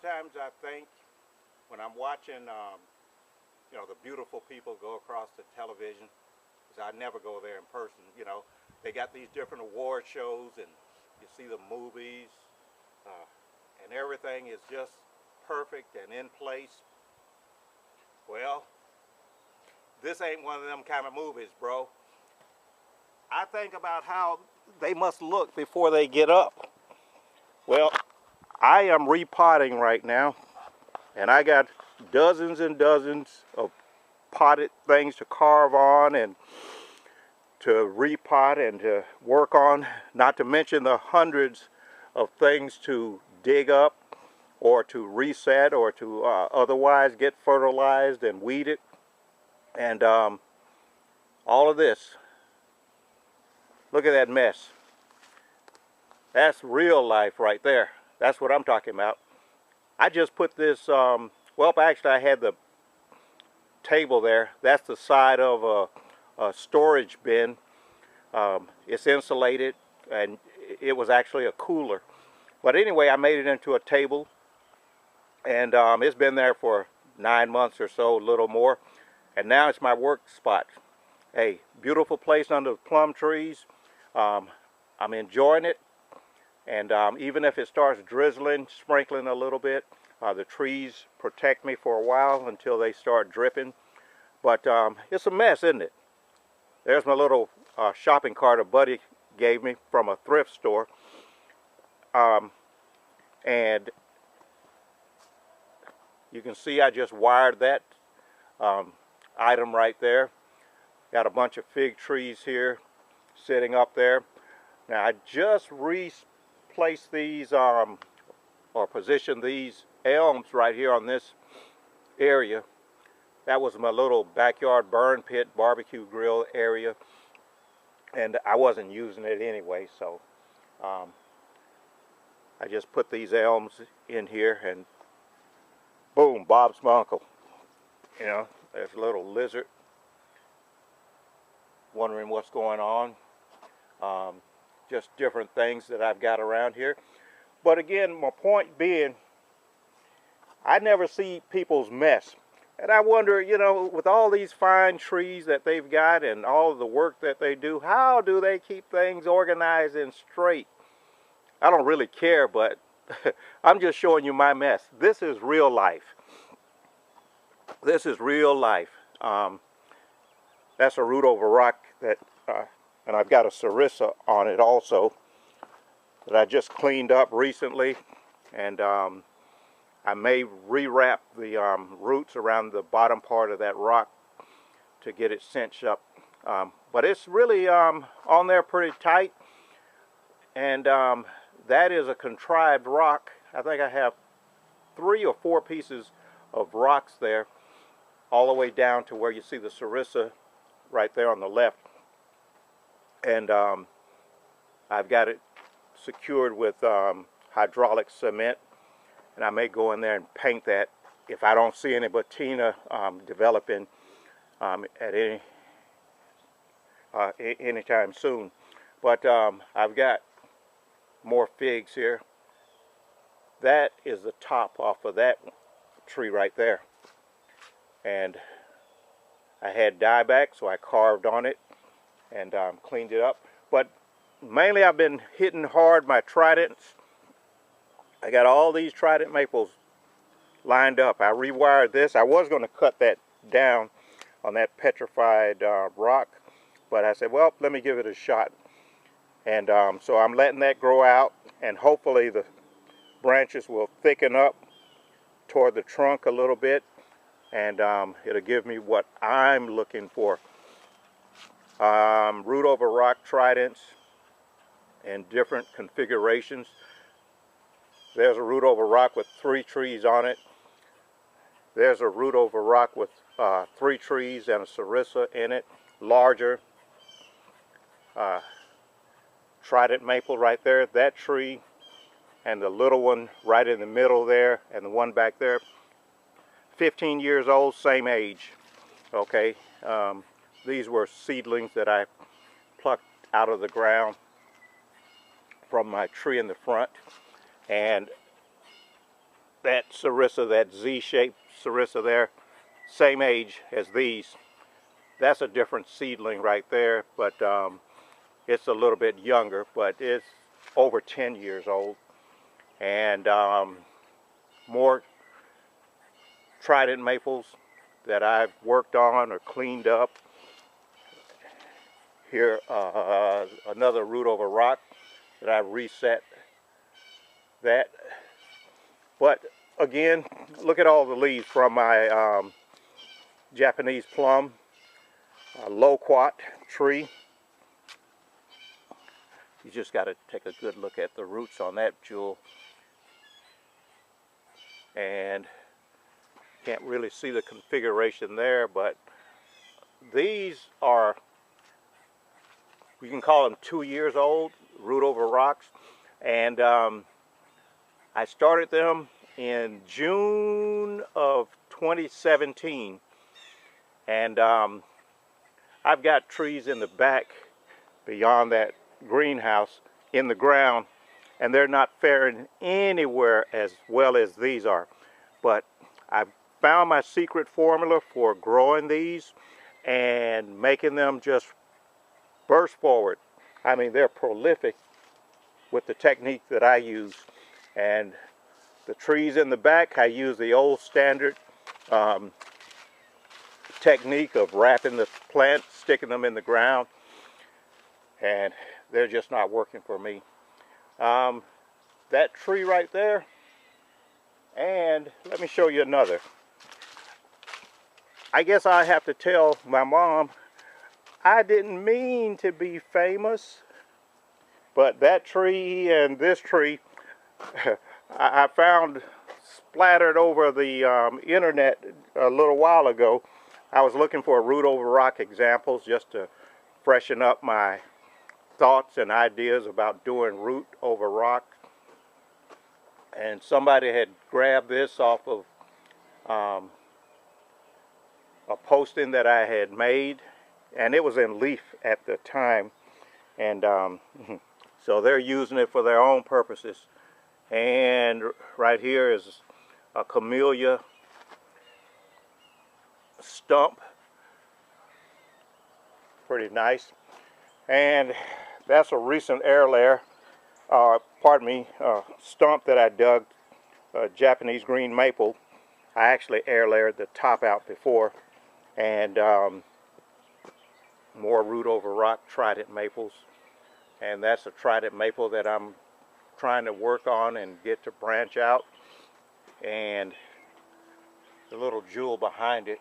Sometimes I think when I'm watching, you know, the beautiful people go across the television, because I never go there in person, you know, they got these different award shows and you see the movies and everything is just perfect and in place. Well, this ain't one of them kind of movies, bro. I think about how they must look before they get up. Well, I am repotting right now, and I got dozens and dozens of potted things to carve on and to repot and to work on, not to mention the hundreds of things to dig up or to reset or to otherwise get fertilized and weeded. And all of this, look at that mess. That's real life right there. That's what I'm talking about. I just put this, well, actually I had the table there. That's the side of a storage bin. It's insulated and it was actually a cooler. But anyway, I made it into a table, and it's been there for 9 months or so, a little more. And now it's my work spot. Hey, beautiful place under the plum trees. I'm enjoying it. And even if it starts drizzling, sprinkling a little bit, the trees protect me for a while until they start dripping. But it's a mess, isn't it? There's my little shopping cart a buddy gave me from a thrift store. And you can see I just wired that item right there. Got a bunch of fig trees here sitting up there. Now I just replaced these or positioned these elms right here on this area. That was my little backyard burn pit barbecue grill area, and I wasn't using it anyway, so I just put these elms in here, and boom, Bob's my uncle. You know, there's a little lizard wondering what's going on. Just different things that I've got around here. But again, my point being, I never see people's mess. And I wonder, you know, with all these fine trees that they've got and all of the work that they do, how do they keep things organized and straight? I don't really care, but I'm just showing you my mess. This is real life. This is real life. That's a root over rock that, and I've got a sarissa on it also that I just cleaned up recently, and I may rewrap the roots around the bottom part of that rock to get it cinched up. But it's really on there pretty tight, and that is a contrived rock. I think I have 3 or 4 pieces of rocks there, all the way down to where you see the sarissa right there on the left. And I've got it secured with hydraulic cement, and I may go in there and paint that if I don't see any patina developing at any time soon. But I've got more figs here. That is the top off of that tree right there, and I had dieback, so I carved on it and cleaned it up. But mainly I've been hitting hard my tridents. I got all these trident maples lined up. I rewired this. I was going to cut that down on that petrified rock, but I said, well, let me give it a shot. And so I'm letting that grow out, and hopefully the branches will thicken up toward the trunk a little bit, and it'll give me what I'm looking for. Root over rock tridents in different configurations. There's a root over rock with 3 trees on it. There's a root over rock with 3 trees and a sarissa in it, larger. Trident maple right there, that tree, and the little one right in the middle there, and the one back there, 15 years old, same age. Okay, these were seedlings that I plucked out of the ground from my tree in the front, and that sarissa, that Z-shaped sarissa there, same age as these. That's a different seedling right there, but it's a little bit younger, but it's over 10 years old. And more trident maples that I've worked on or cleaned up. Here, another root over rock that I've reset that. But again, look at all the leaves from my Japanese plum, loquat tree. You just got to take a good look at the roots on that jewel. And can't really see the configuration there, but these are, we can call them 2 years old, root over rocks. And I started them in June of 2017. And I've got trees in the back beyond that greenhouse in the ground, and they're not faring anywhere as well as these are. But I've found my secret formula for growing these and making them just burst forward. I mean, they're prolific with the technique that I use. And the trees in the back, I use the old standard technique of wrapping the plant, sticking them in the ground, and they're just not working for me. That tree right there, and let me show you another. I guess I have to tell my mom, I didn't mean to be famous, but that tree and this tree, I found splattered over the internet a little while ago. I was looking for root over rock examples just to freshen up my thoughts and ideas about doing root over rock. And somebody had grabbed this off of a posting that I had made, and it was in leaf at the time. And so they're using it for their own purposes. And right here is a camellia stump, pretty nice. And that's a recent air layer, stump that I dug, Japanese green maple. I actually air layered the top out before. And more root over rock trident maples. And that's a trident maple that I'm trying to work on and get to branch out. And the little jewel behind it,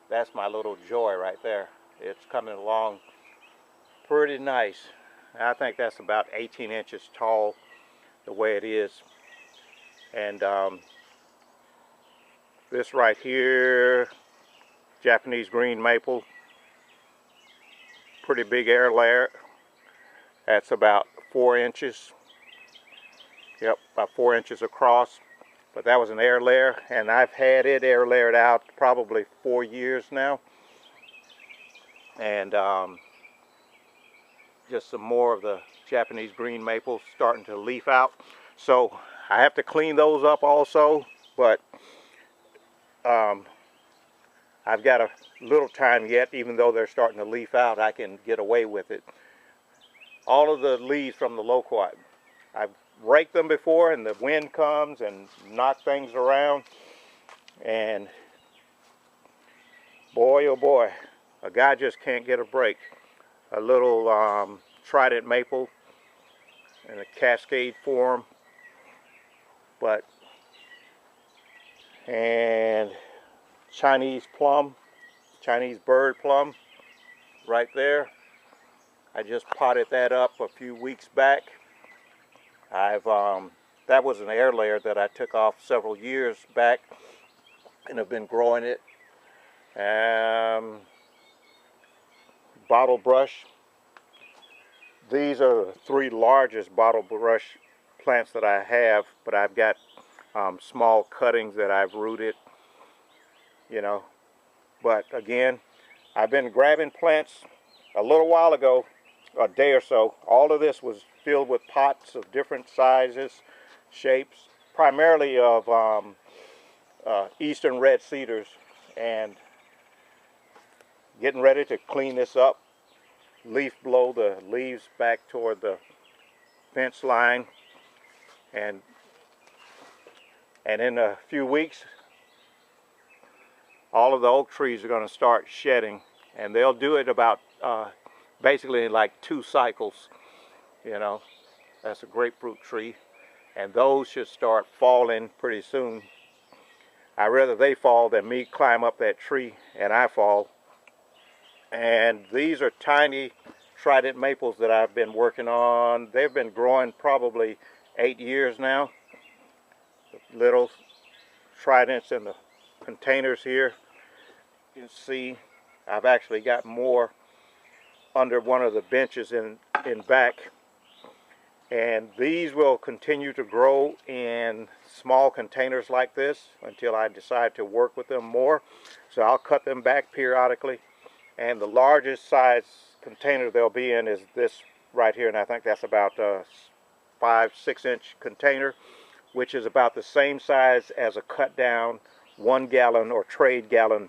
that's my little joy right there. It's coming along pretty nice. I think that's about 18 inches tall the way it is. And this right here, Japanese green maple, pretty big air layer. That's about 4 inches. Yep, about 4 inches across. But that was an air layer, and I've had it air layered out probably 4 years now. And just some more of the Japanese green maple starting to leaf out. So I have to clean those up also, but I've got a little time yet. Even though they're starting to leaf out, I can get away with it. All of the leaves from the loquat, I've raked them before, and the wind comes and knocks things around, and boy oh boy, a guy just can't get a break. A little trident maple in a cascade form, and Chinese plum, Chinese bird plum right there. I just potted that up a few weeks back. That was an air layer that I took off several years back and have been growing it. Bottle brush. These are the 3 largest bottle brush plants that I have, but I've got small cuttings that I've rooted, you know. But again, I've been grabbing plants a little while ago, a day or so. All of this was filled with pots of different sizes, shapes, primarily of eastern red cedars, and getting ready to clean this up, leaf blow the leaves back toward the fence line, and in a few weeks all of the oak trees are going to start shedding, and they'll do it about basically like 2 cycles. You know, that's a grapefruit tree, and those should start falling pretty soon. I'd rather they fall than me climb up that tree and I fall. And these are tiny trident maples that I've been working on. They've been growing probably 8 years now. Little tridents in the containers here. You can see I've actually got more under one of the benches in back. And these will continue to grow in small containers like this until I decide to work with them more. So I'll cut them back periodically. And the largest size container they'll be in is this right here, and I think that's about a 5-6 inch container, which is about the same size as a cut down 1 gallon or trade gallon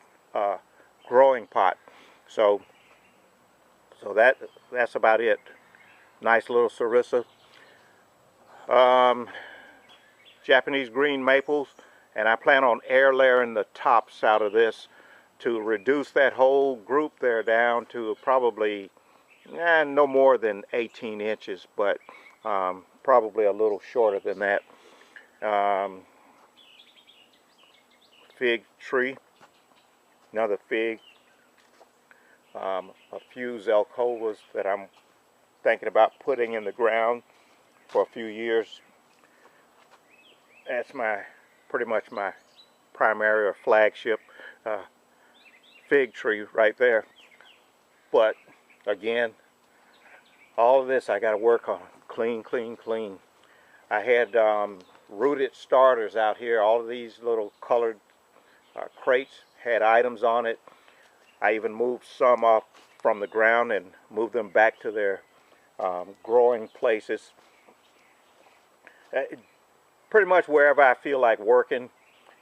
growing pot. So that's about it. Nice little sarissa. Japanese green maples, and I plan on air layering the tops out of this to reduce that whole group there down to probably no more than 18 inches, but probably a little shorter than that. Fig tree, another fig, a few zelkovas that I'm thinking about putting in the ground for a few years. That's pretty much my primary or flagship fig tree right there. But again, all of this I got to work on. Clean, clean, clean. I had rooted starters out here. All of these little colored crates had items on it. I even moved some off from the ground and moved them back to their growing places. Pretty much wherever I feel like working,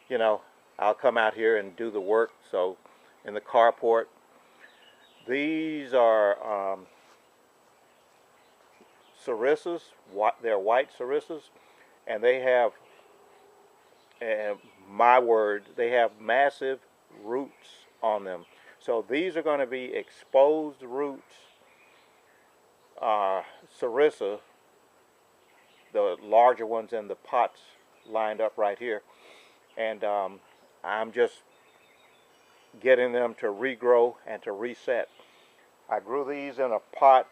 you know, I'll come out here and do the work. So in the carport, these are sarissas. They're white sarissas, and they have, my word, they have massive roots on them. So these are going to be exposed roots sarissa, the larger ones in the pots lined up right here, and I'm just getting them to regrow and to reset. I grew these in a pot.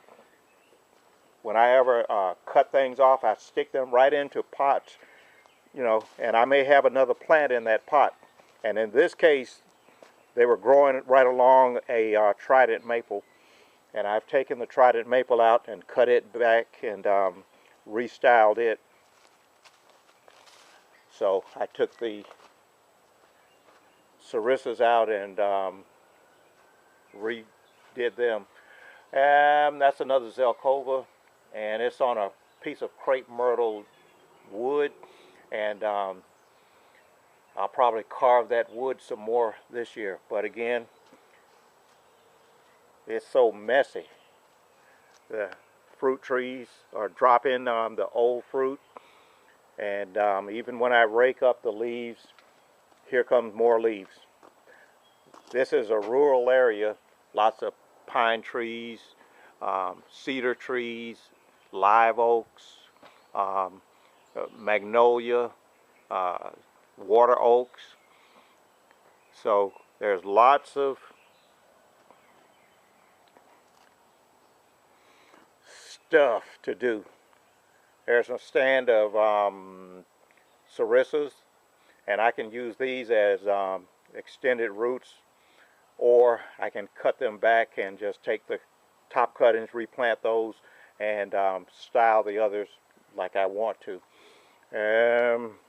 When I ever cut things off, I stick them right into pots, you know, and I may have another plant in that pot. And in this case, they were growing right along a trident maple, and I've taken the trident maple out and cut it back and restyled it. So I took the sarissas out and redid them. That's another zelkova, and it's on a piece of crepe myrtle wood, and I'll probably carve that wood some more this year. But again, it's so messy. The fruit trees are dropping the old fruit, and even when I rake up the leaves, here comes more leaves. This is a rural area, lots of pine trees, cedar trees, live oaks, magnolia, water oaks. So there's lots of stuff to do. There's a stand of sarissas, and I can use these as extended roots, or I can cut them back and just take the top cuttings, replant those, and style the others like I want to.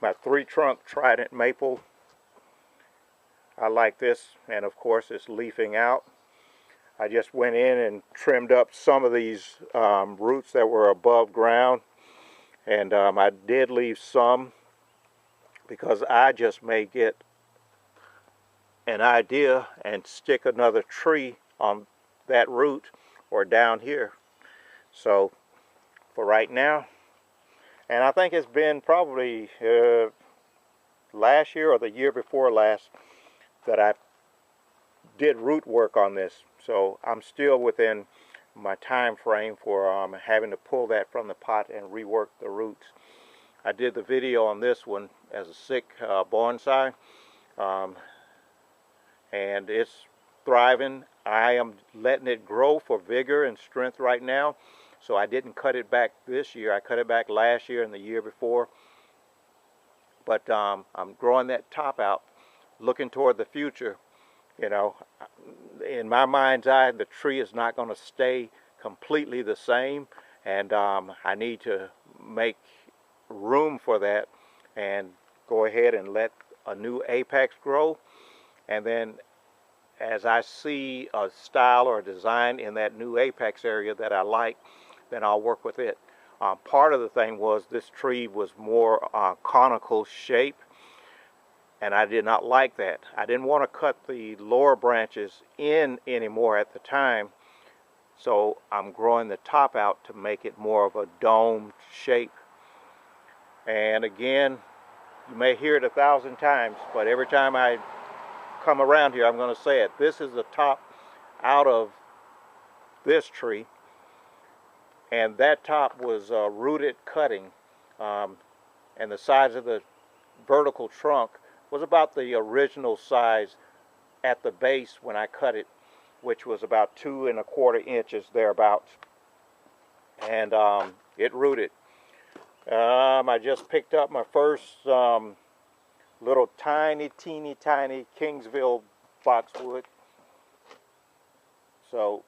My 3-trunk trident maple, I like this, and of course it's leafing out. I just went in and trimmed up some of these roots that were above ground, and I did leave some because I just may get an idea and stick another tree on that root or down here. So for right now, and I think it's been probably last year or the year before last that I did root work on this. So I'm still within my time frame for having to pull that from the pot and rework the roots. I did the video on this one as a sick bonsai, and it's thriving. I am letting it grow for vigor and strength right now, so I didn't cut it back this year. I cut it back last year and the year before, but I'm growing that top out, looking toward the future. You know, in my mind's eye, the tree is not going to stay completely the same, and I need to make room for that and go ahead and let a new apex grow. And then as I see a style or a design in that new apex area that I like, then I'll work with it. Part of the thing was this tree was more conical shape, and I did not like that. I didn't want to cut the lower branches in anymore at the time, so I'm growing the top out to make it more of a domed shape. And again, you may hear it 1,000 times, but every time I come around here, I'm going to say it. This is the top out of this tree, and that top was rooted cutting, and the size of the vertical trunk was about the original size at the base when I cut it, which was about 2 1/4 inches thereabouts, and it rooted. I just picked up my first little tiny, teeny tiny Kingsville boxwood. So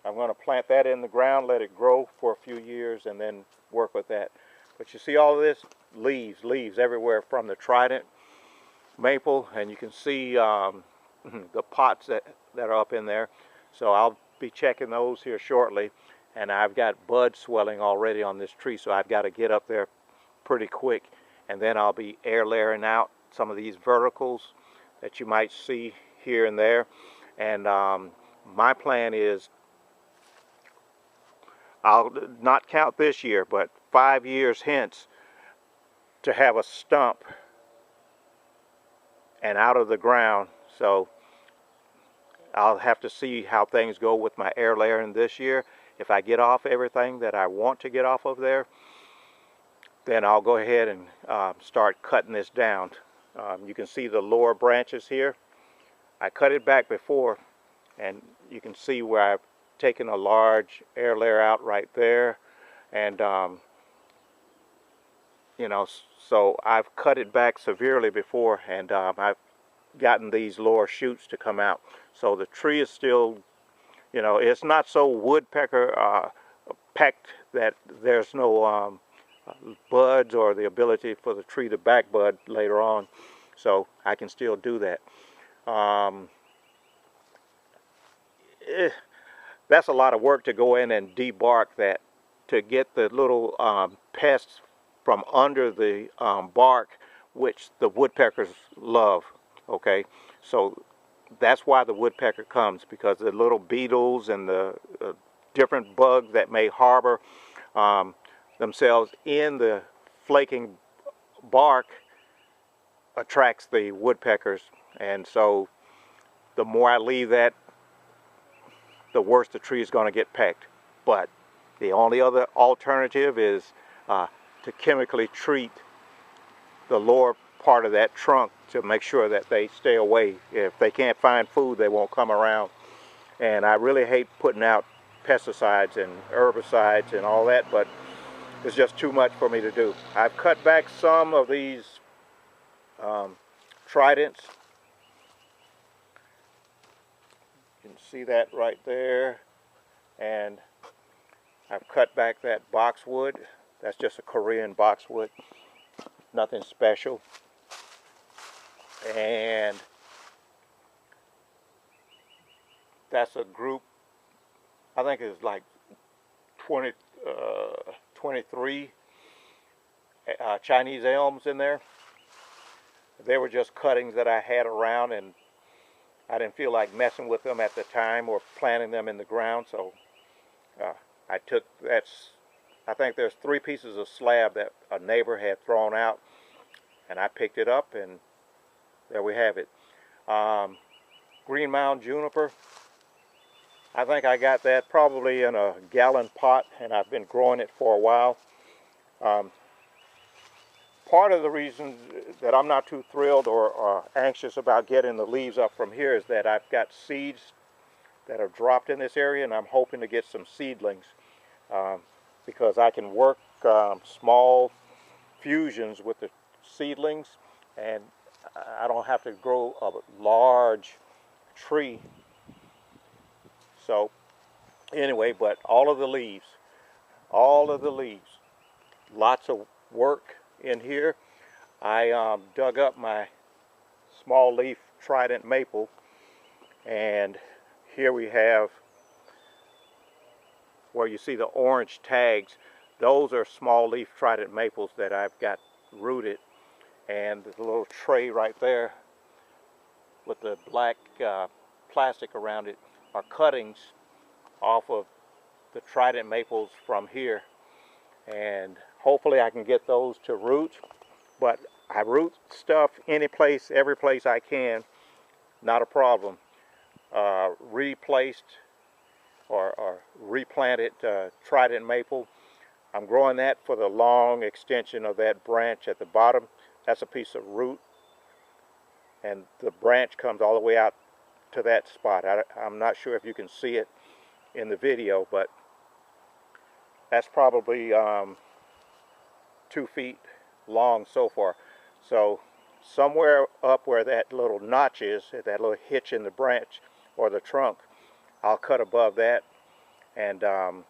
I'm going to plant that in the ground, let it grow for a few years, and then work with that. But you see all of this? Leaves everywhere from the trident maple, and you can see the pots that are up in there. So I'll be checking those here shortly. And I've got bud swelling already on this tree, so I've got to get up there pretty quick. And then I'll be air layering out some of these verticals that you might see here and there. And my plan is, I'll not count this year, but 5 years hence, to have a stump and out of the ground. So I'll have to see how things go with my air layering this year. If I get off everything that I want to get off of there, then I'll go ahead and start cutting this down. You can see the lower branches here. I cut it back before, and you can see where I've taken a large air layer out right there. And, you know, so I've cut it back severely before, and I've gotten these lower shoots to come out. So the tree is still, you know, it's not so woodpecker pecked that there's no buds or the ability for the tree to back bud later on. So I can still do that. That's a lot of work to go in and debark that, to get the little pests from under the bark, which the woodpeckers love. Okay, so that's why the woodpecker comes, because the little beetles and the different bugs that may harbor themselves in the flaking bark attracts the woodpeckers. And so the more I leave that, the worse the tree is going to get pecked. But the only other alternative is to chemically treat the lower part of that trunk to make sure that they stay away. If they can't find food, they won't come around. And I really hate putting out pesticides and herbicides and all that, but it's just too much for me to do. I've cut back some of these tridents. You can see that right there. And I've cut back that boxwood. That's just a Korean boxwood, nothing special. And that's a group, I think it's like 23 Chinese elms in there. They were just cuttings that I had around, and I didn't feel like messing with them at the time or planting them in the ground, so I took, I think there's 3 pieces of slab that a neighbor had thrown out, and I picked it up, and there we have it. Green mound juniper, I think I got that probably in a gallon pot, and I've been growing it for a while. Part of the reason that I'm not too thrilled or anxious about getting the leaves up from here is that I've got seeds that are dropped in this area, and I'm hoping to get some seedlings because I can work small fusions with the seedlings, and I don't have to grow a large tree. So anyway, but all of the leaves, lots of work in here. I dug up my small leaf trident maple, and here we have where you see the orange tags. Those are small leaf trident maples that I've got rooted, and the little tray right there with the black plastic around it are cuttings off of the trident maples from here, and hopefully I can get those to root. But I root stuff any place, every place I can, not a problem. Replaced or replanted trident maple. I'm growing that for the long extension of that branch at the bottom. That's a piece of root, and the branch comes all the way out to that spot. I'm not sure if you can see it in the video, but that's probably 2 feet long so far. So somewhere up where that little notch is, that little hitch in the branch or the trunk, I'll cut above that, and the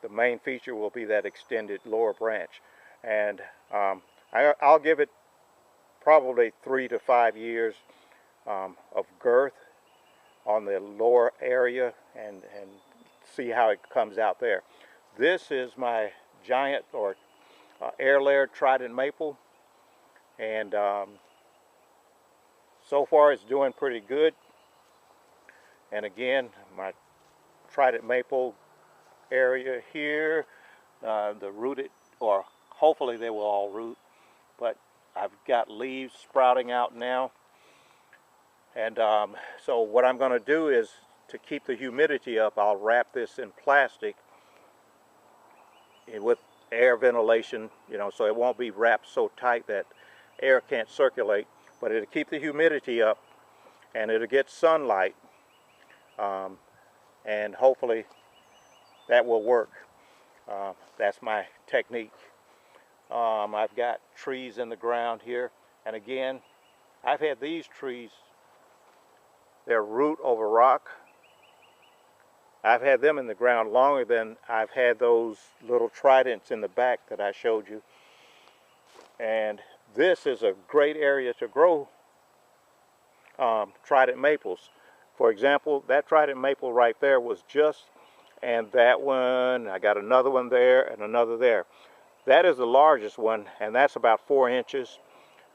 main feature will be that extended lower branch. And I'll give it probably 3 to 5 years of girth on the lower area, and see how it comes out there. This is my giant or air layered trident maple, and so far it's doing pretty good. And again, my trident maple area here, the rooted, or hopefully they will all root, but I've got leaves sprouting out now. And so what I'm going to do is, to keep the humidity up, I'll wrap this in plastic with air ventilation, so it won't be wrapped so tight that air can't circulate, but it'll keep the humidity up, and it'll get sunlight, and hopefully that will work. That's my technique. I've got trees in the ground here, and again, I've had these trees, they're root over rock. I've had them in the ground longer than I've had those little tridents in the back that I showed you. And this is a great area to grow trident maples. For example, that trident maple right there was just, and that one, I got another one there and another there. That is the largest one, and that's about 4 inches.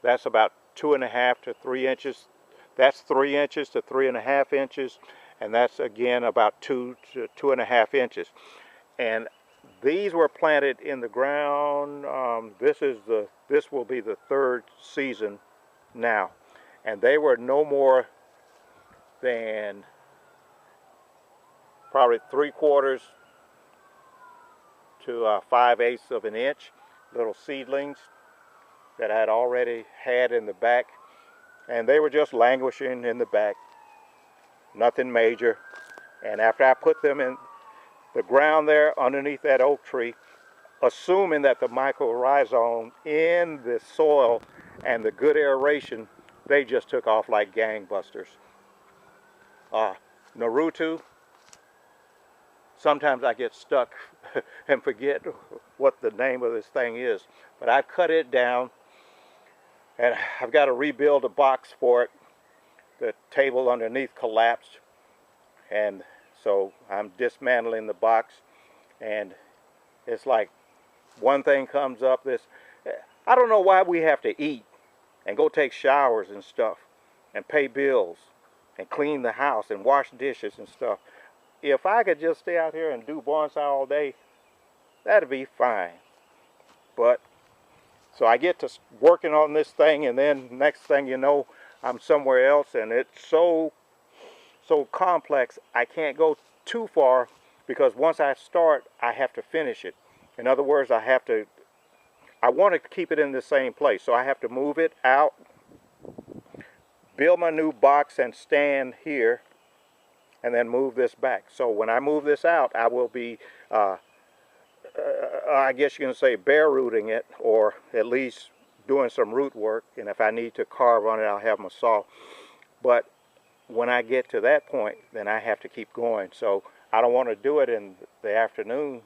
That's about 2.5 to 3 inches. That's 3 inches to 3.5 inches, and that's again about 2 to 2.5 inches. And these were planted in the ground. This will be the 3rd season now, and they were no more than probably 3/4 to 5/8 of an inch, little seedlings that I had already had in the back, and they were just languishing in the back, nothing major. And after I put them in the ground there underneath that oak tree, assuming that the mycorrhizome in the soil and the good aeration, they just took off like gangbusters. Naruto, sometimes I get stuck and forget what the name of this thing is, but I've cut it down, and I've got to rebuild a box for it. The table underneath collapsed, and so I'm dismantling the box, and it's like one thing comes up. I don't know why we have to eat and go take showers and stuff and pay bills and clean the house and wash dishes and stuff. If I could just stay out here and do bonsai all day, that'd be fine. But so I get to working on this thing, and then next thing you know, I'm somewhere else, and it's so complex I can't go too far, because once I start I have to finish it. In other words, I want to keep it in the same place, so I have to move it out, build my new box and stand here, and then move this back. So when I move this out, I will be I guess you can say bare rooting it, or at least doing some root work, and if I need to carve on it, I'll have my saw. But when I get to that point, then I have to keep going. So I don't want to do it in the afternoon.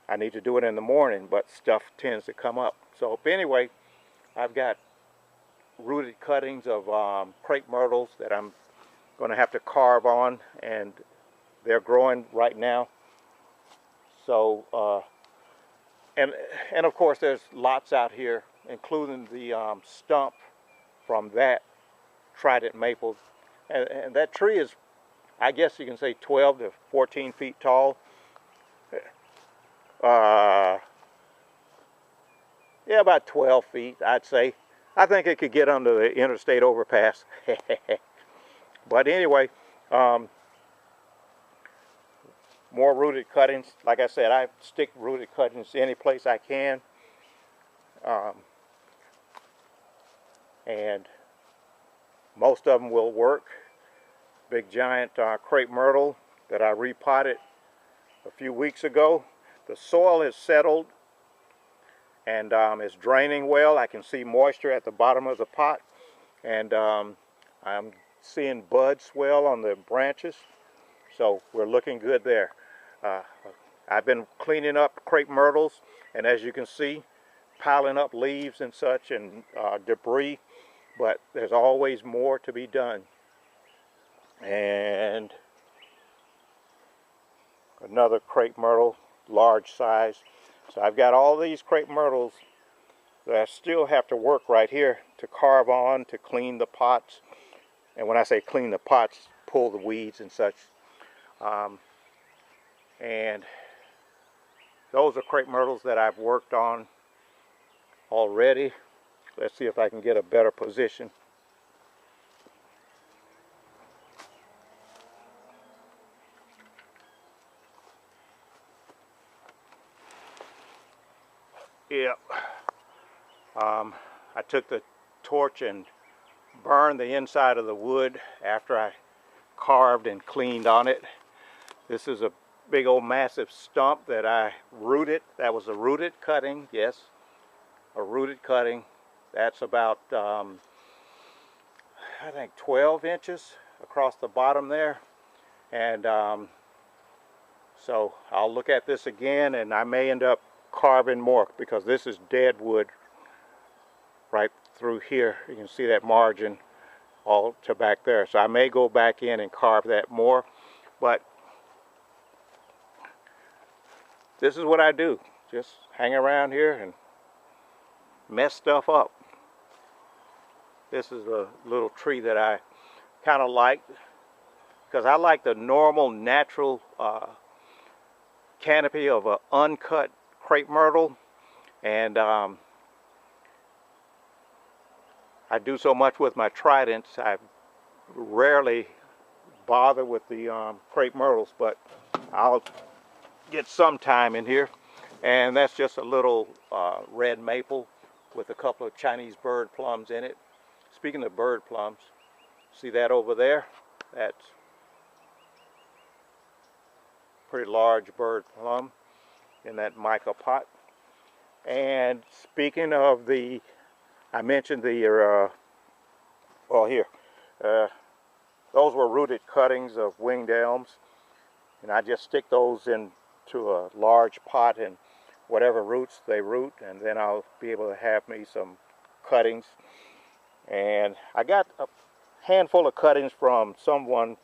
I need to do it in the morning, but stuff tends to come up. So anyway, I've got rooted cuttings of crepe myrtles that I'm going to have to carve on, and they're growing right now. So and of course there's lots out here, including the stump from that trident maple, and that tree is, I guess you can say, 12 to 14 feet tall. Yeah, about 12 feet, I'd say. I think it could get under the interstate overpass. But anyway, more rooted cuttings. Like I said, I stick rooted cuttings any place I can. And most of them will work. Big giant crepe myrtle that I repotted a few weeks ago. The soil is settled and it's draining well. I can see moisture at the bottom of the pot, and I'm seeing buds swell on the branches, so we're looking good there. I've been cleaning up crepe myrtles, and as you can see, piling up leaves and such and debris, but there's always more to be done. And another crepe myrtle, large size. So I've got all these crepe myrtles that I still have to work right here to carve on, to clean the pots. And when I say clean the pots, pull the weeds and such. And those are crepe myrtles that I've worked on already. Let's see if I can get a better position. Yep. I took the torch and burned the inside of the wood after I carved and cleaned on it. This is a big old massive stump that I rooted. That was a rooted cutting, yes, a rooted cutting. That's about, I think 12 inches across the bottom there. And so I'll look at this again, and I may end up carving more, because this is dead wood right through here. You can see that margin all to back there. So I may go back in and carve that more, but this is what I do. Just hang around here and mess stuff up. This is a little tree that I kind of like, because I like the normal, natural canopy of an uncut crepe myrtle, and I do so much with my tridents. I rarely bother with the crepe myrtles, but I'll get some time in here. And that's just a little red maple with a couple of Chinese bird plums in it. Speaking of bird plums, see that over there? That's pretty large bird plum in that mica pot. And speaking of the, I mentioned the, well, here, those were rooted cuttings of winged elms, and I just stick those into a large pot, and whatever roots they root, and then I'll be able to have me some cuttings. And I got a handful of cuttings from someone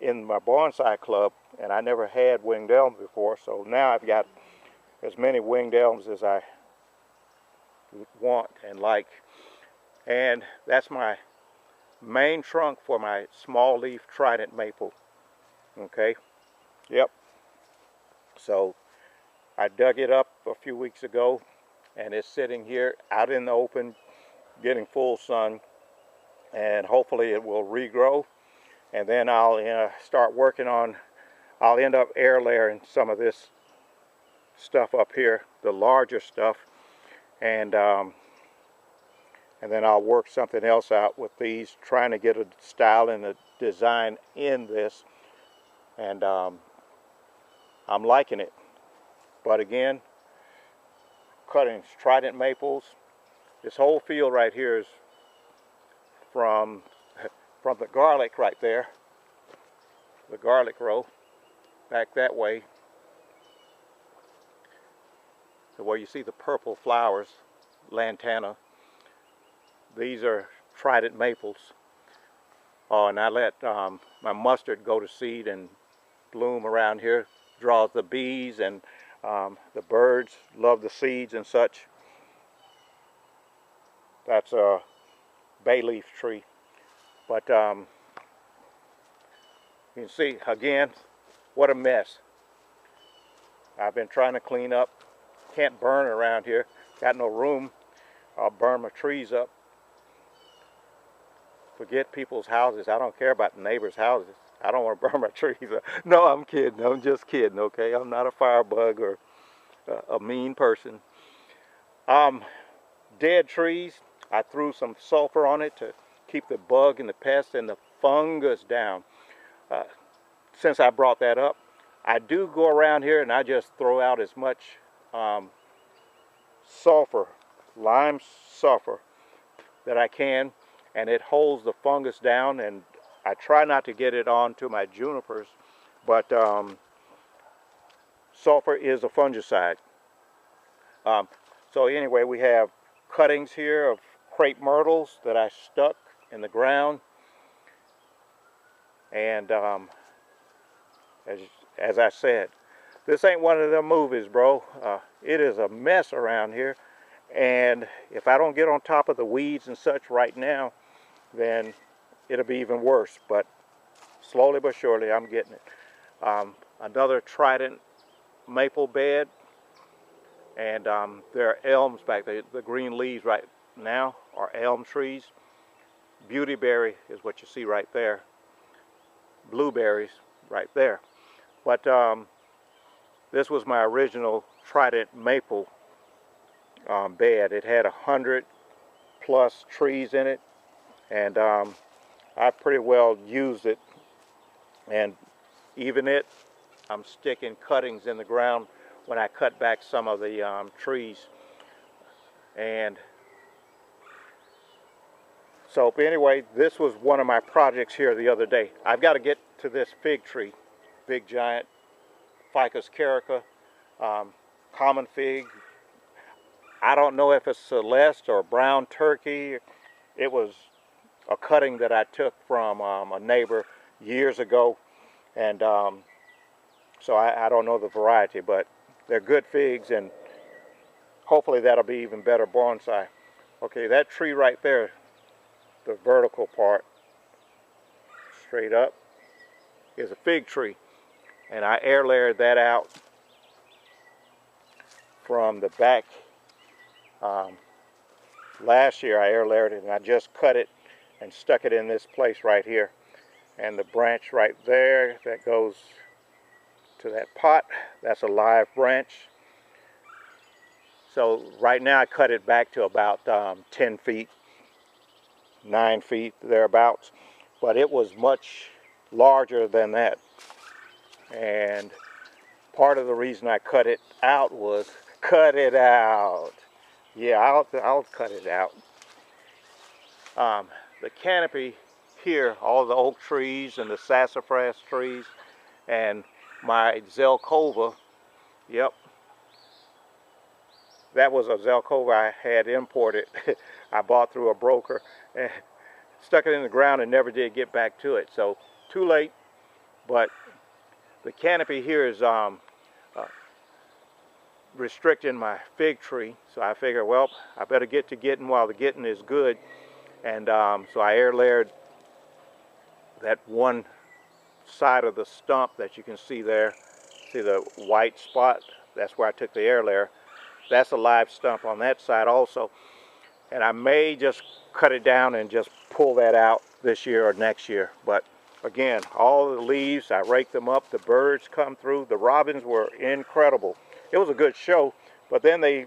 in my bonsai club, and I never had winged elms before, so now I've got as many winged elms as I want and like. And that's my main trunk for my small leaf trident maple. Okay, yep. So I dug it up a few weeks ago, and it's sitting here out in the open, getting full sun, and hopefully it will regrow. And then I'll start working on, I'll end up air layering some of this stuff up here, the larger stuff, and then I'll work something else out with these, trying to get a style and a design in this, and I'm liking it. But again, cuttings, trident maples. This whole field right here is from the garlic right there, the garlic row, back that way, to where you see the purple flowers, lantana. These are trident maples. Oh, and I let my mustard go to seed and bloom around here. Draws the bees, and the birds love the seeds and such. That's a bay leaf tree. But you can see, again, what a mess. I've been trying to clean up. Can't burn around here. Got no room. I'll burn my trees up. Forget people's houses. I don't care about the neighbors' houses. I don't want to burn my trees up. No, I'm kidding. I'm just kidding, okay? I'm not a firebug or a mean person. Dead trees, I threw some sulfur on it to keep the bug and the pest and the fungus down. Since I brought that up, I do go around here and I just throw out as much sulfur, lime sulfur, that I can, and it holds the fungus down, and I try not to get it onto my junipers, but sulfur is a fungicide. So anyway, we have cuttings here of crepe myrtles that I stuck in the ground, and as I said, this ain't one of them movies, bro. It is a mess around here, and if I don't get on top of the weeds and such right now, then it'll be even worse. But slowly but surely, I'm getting it. Another trident maple bed, and there are elms back there. The green leaves right now are elm trees. Beautyberry is what you see right there. Blueberries right there. But this was my original trident maple bed. It had 100+ trees in it, and I pretty well used it. And even I'm sticking cuttings in the ground when I cut back some of the trees. And so anyway, this was one of my projects here the other day. I've got to get to this fig tree, big giant Ficus carica, common fig. I don't know if it's Celeste or brown turkey. It was a cutting that I took from a neighbor years ago, and so I don't know the variety, but they're good figs, and hopefully that'll be even better bonsai. Okay, that tree right there, the vertical part, straight up, is a fig tree, and I air layered that out from the back. Last year I air layered it, and I just cut it and stuck it in this place right here. And the branch right there that goes to that pot, that's a live branch. So right now I cut it back to about 10 feet, 9 feet, thereabouts. But it was much larger than that. And part of the reason I cut it out was, cut it out. Yeah, I'll cut it out. The canopy here, all the oak trees and the sassafras trees and my Zelkova, yep, that was a Zelkova I had imported. I bought through a broker and stuck it in the ground and never did get back to it. So too late. But the canopy here is restricting my fig tree. So I figured, well, I better get to getting while the getting is good. And so I air layered that one side of the stump that you can see there. See the white spot? That's where I took the air layer. That's a live stump on that side also. And I may just cut it down and just pull that out this year or next year. But again, all the leaves, I raked them up. The birds come through. The robins were incredible. It was a good show, but then they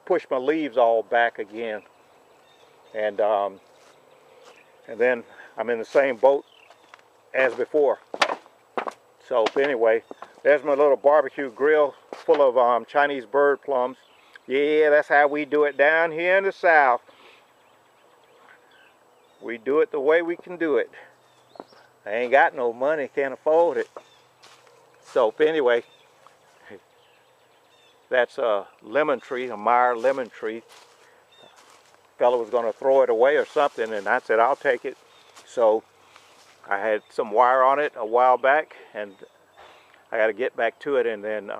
pushed my leaves all back again. And then I'm in the same boat as before. So anyway, there's my little barbecue grill full of Chinese bird plums. Yeah, that's how we do it down here in the South. We do it the way we can do it. I ain't got no money, can't afford it. So anyway, that's a lemon tree, a Meyer lemon tree. Fellow was going to throw it away or something, and I said I'll take it. So I had some wire on it a while back, and I got to get back to it and then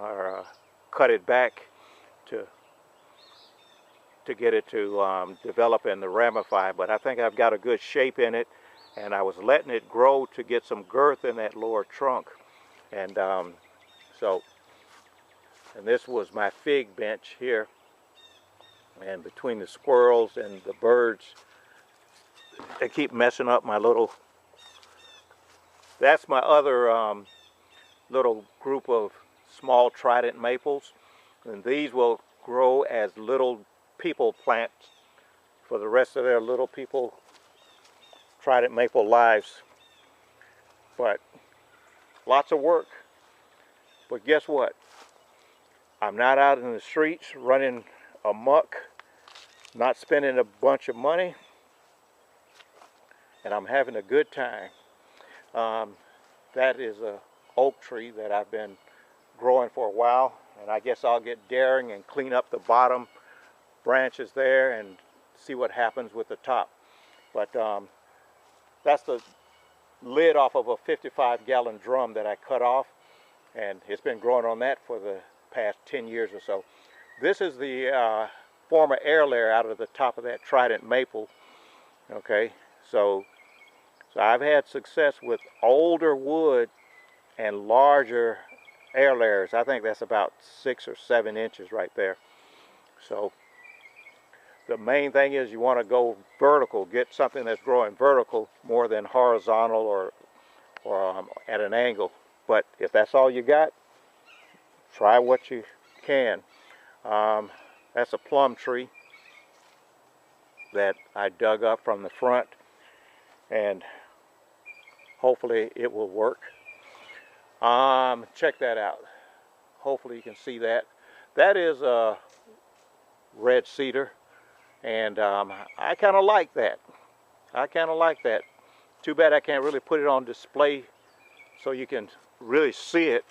cut it back to get it to develop and to ramify. But I think I've got a good shape in it, and I was letting it grow to get some girth in that lower trunk. And and this was my fig bench here, and between the squirrels and the birds, they keep messing up my little, that's my other little group of small trident maples, and these will grow as little people plants for the rest of their little people trident maple lives. But lots of work. But guess what? I'm not out in the streets running amok, not spending a bunch of money, and I'm having a good time. That is a oak tree that I've been growing for a while, and I guess I'll get daring and clean up the bottom branches there and see what happens with the top. But that's the lid off of a 55-gallon drum that I cut off, and it's been growing on that for the past 10 years or so. This is the former air layer out of the top of that trident maple. Okay, so I've had success with older wood and larger air layers. I think that's about 6 or 7 inches right there. So the main thing is you want to go vertical, get something that's growing vertical more than horizontal or at an angle. But if that's all you got, try what you can. That's a plum tree that I dug up from the front, and hopefully it will work. Check that out. Hopefully you can see that. That is a red cedar, and I kind of like that. I kind of like that. Too bad I can't really put it on display so you can really see it.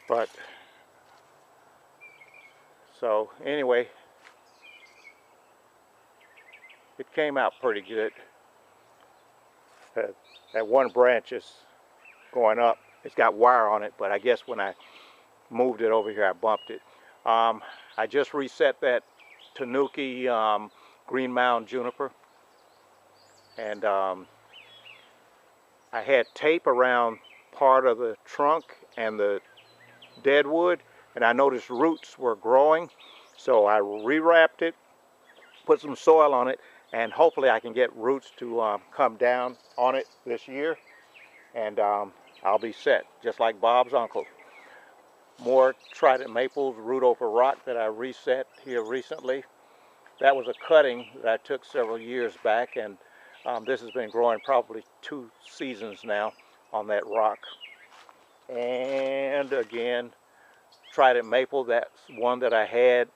But so anyway, it came out pretty good. That one branch is going up. It's got wire on it, but I guess when I moved it over here, I bumped it. I just reset that Tanuki Green Mound juniper, and I had tape around part of the trunk and the dead wood, and I noticed roots were growing, so I rewrapped it, put some soil on it, and hopefully I can get roots to come down on it this year, and I'll be set, just like Bob's uncle. More trident maples, root over rock, that I reset here recently. That was a cutting that I took several years back, and this has been growing probably 2 seasons now on that rock. And again, trident maple, that's one that I had.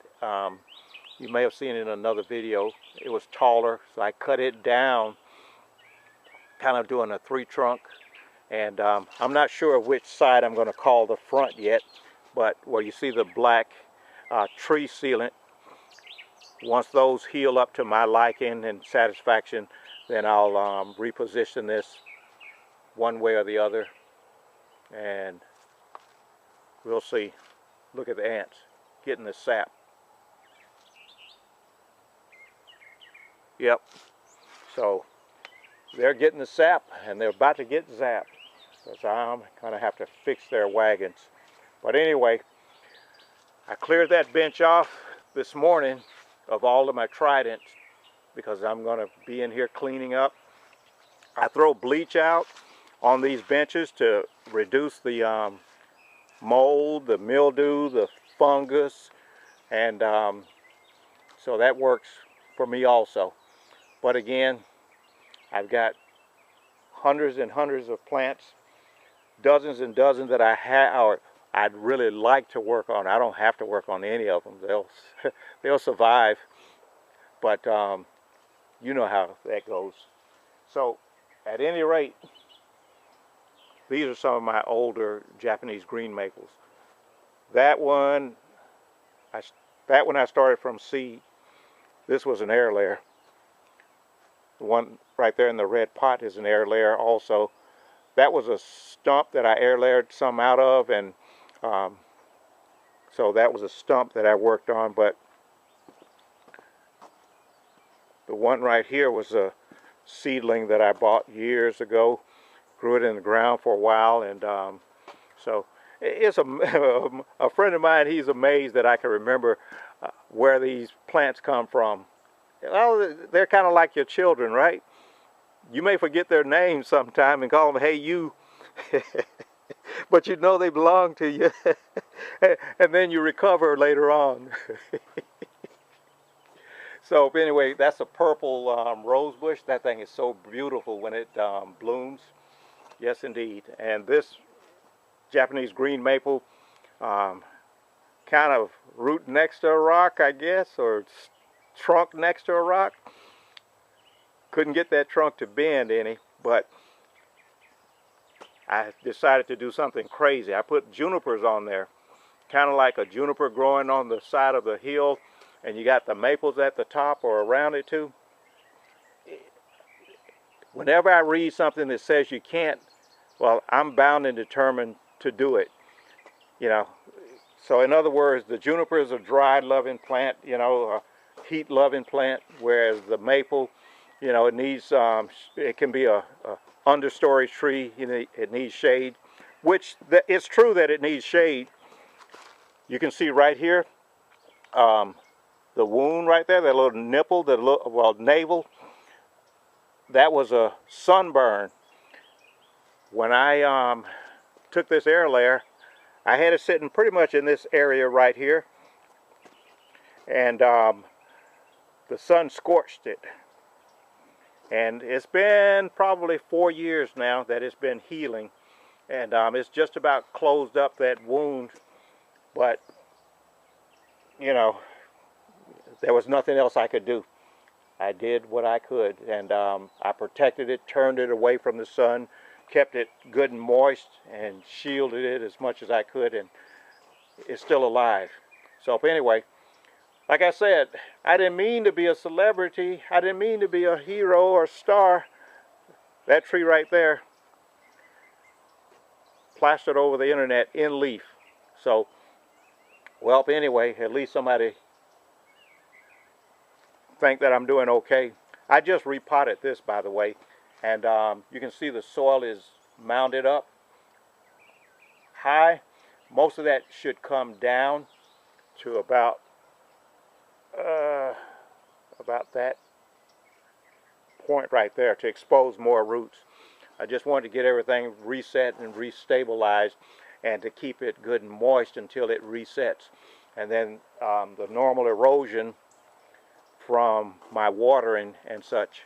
You may have seen it in another video. It was taller, so I cut it down, kind of doing a 3-trunk. And I'm not sure which side I'm going to call the front yet, but where you see the black tree sealant, Once those heal up to my liking and satisfaction, then I'll reposition this one way or the other, and we'll see. Look at the ants getting the sap. Yep, so they're getting the sap and they're about to get zapped, because I'm gonna have to fix their wagons. But anyway, I cleared that bench off this morning of all of my tridents because I'm gonna be in here cleaning up. I throw bleach out on these benches to reduce the mold, the mildew, the fungus, and so that works for me also. But again, I've got hundreds and hundreds of plants, dozens and dozens that I'd really like to work on. I don't have to work on any of them. They'll survive, but you know how that goes. So at any rate, these are some of my older Japanese green maples. That one I started from seed. This was an air layer. The one right there in the red pot is an air layer also. That was a stump that I air layered some out of, and so that was a stump that I worked on. But the one right here was a seedling that I bought years ago. Grew it in the ground for a while, and so it's a friend of mine. He's amazed that I can remember where these plants come from. Well, they're kind of like your children, right? You may forget their names sometime and call them, hey, you. But you know they belong to you. And then you recover later on. So anyway, that's a purple rose bush. That thing is so beautiful when it blooms. Yes, indeed. And this Japanese green maple, kind of root next to a rock, I guess, or trunk next to a rock. Couldn't get that trunk to bend any, but I decided to do something crazy. I put junipers on there, kind of like a juniper growing on the side of the hill, and you got the maples at the top or around it too. Whenever I read something that says you can't, well, I'm bound and determined to do it, you know. So in other words, the juniper is a dry loving plant, you know, a heat loving plant, whereas the maple, you know, it needs, it can be a understory tree, you know, it needs shade, which it's true that it needs shade. You can see right here, the wound right there, that little nipple, the little, well, navel, that was a sunburn. When I took this air layer, I had it sitting pretty much in this area right here, and the sun scorched it. And it's been probably 4 years now that it's been healing, and it's just about closed up that wound, but you know, there was nothing else I could do. I did what I could, and I protected it, turned it away from the sun, kept it good and moist, and shielded it as much as I could, and it's still alive. So anyway, like I said, I didn't mean to be a celebrity. I didn't mean to be a hero or star. That tree right there, plastered over the internet in leaf. So, well, anyway, at least somebody think that I'm doing okay. I just repotted this, by the way, and you can see the soil is mounded up high. Most of that should come down to about that point right there to expose more roots. I just wanted to get everything reset and restabilized, and to keep it good and moist until it resets. And then the normal erosion from my watering and such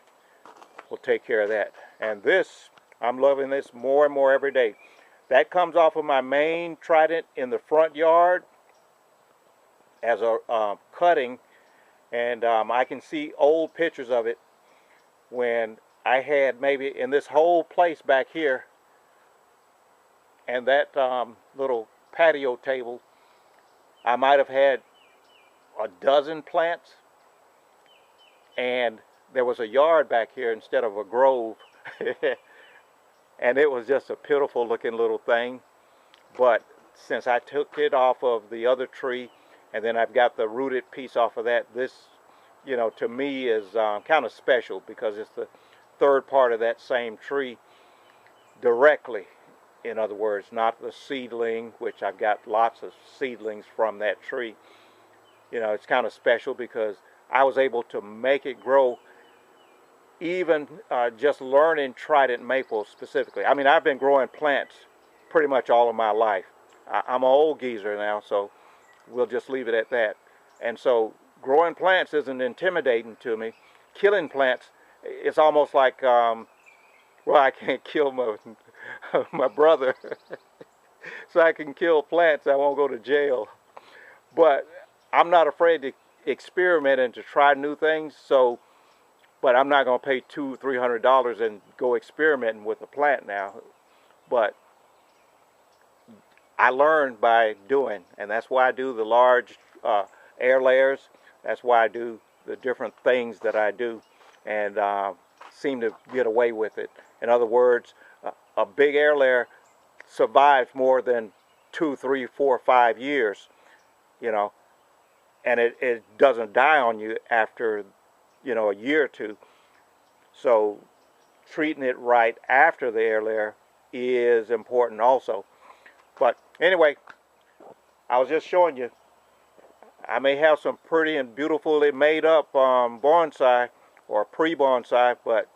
will take care of that. And this, I'm loving this more and more every day. That comes off of my main trident in the front yard as a cutting, and I can see old pictures of it when I had maybe in this whole place back here and that little patio table, I might have had a dozen plants, and there was a yard back here instead of a grove. And it was just a pitiful looking little thing. But since I took it off of the other tree, and then I've got the rooted piece off of that, this, you know, to me is kind of special, because it's the third part of that same tree directly. In other words, not the seedling, which I've got lots of seedlings from that tree. You know, it's kind of special because I was able to make it grow, even just learning trident maple specifically. I mean, I've been growing plants pretty much all of my life. I'm an old geezer now, so we'll just leave it at that. And so growing plants isn't intimidating to me. Killing plants, it's almost like, well, I can't kill my brother. So I can kill plants, I won't go to jail. But I'm not afraid to experiment and to try new things. So, but I'm not going to pay $200-300 and go experimenting with a plant now. But I learned by doing, and that's why I do the large air layers. That's why I do the different things that I do, and seem to get away with it. In other words, a big air layer survives more than 2, 3, 4, 5 years, you know, and it doesn't die on you after, you know, a year or two. So treating it right after the air layer is important also. But anyway, I was just showing you, I may have some pretty and beautifully made up bonsai or pre-bonsai, but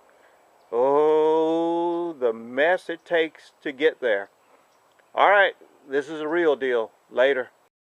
oh, the mess it takes to get there. All right, this is a real deal. Later.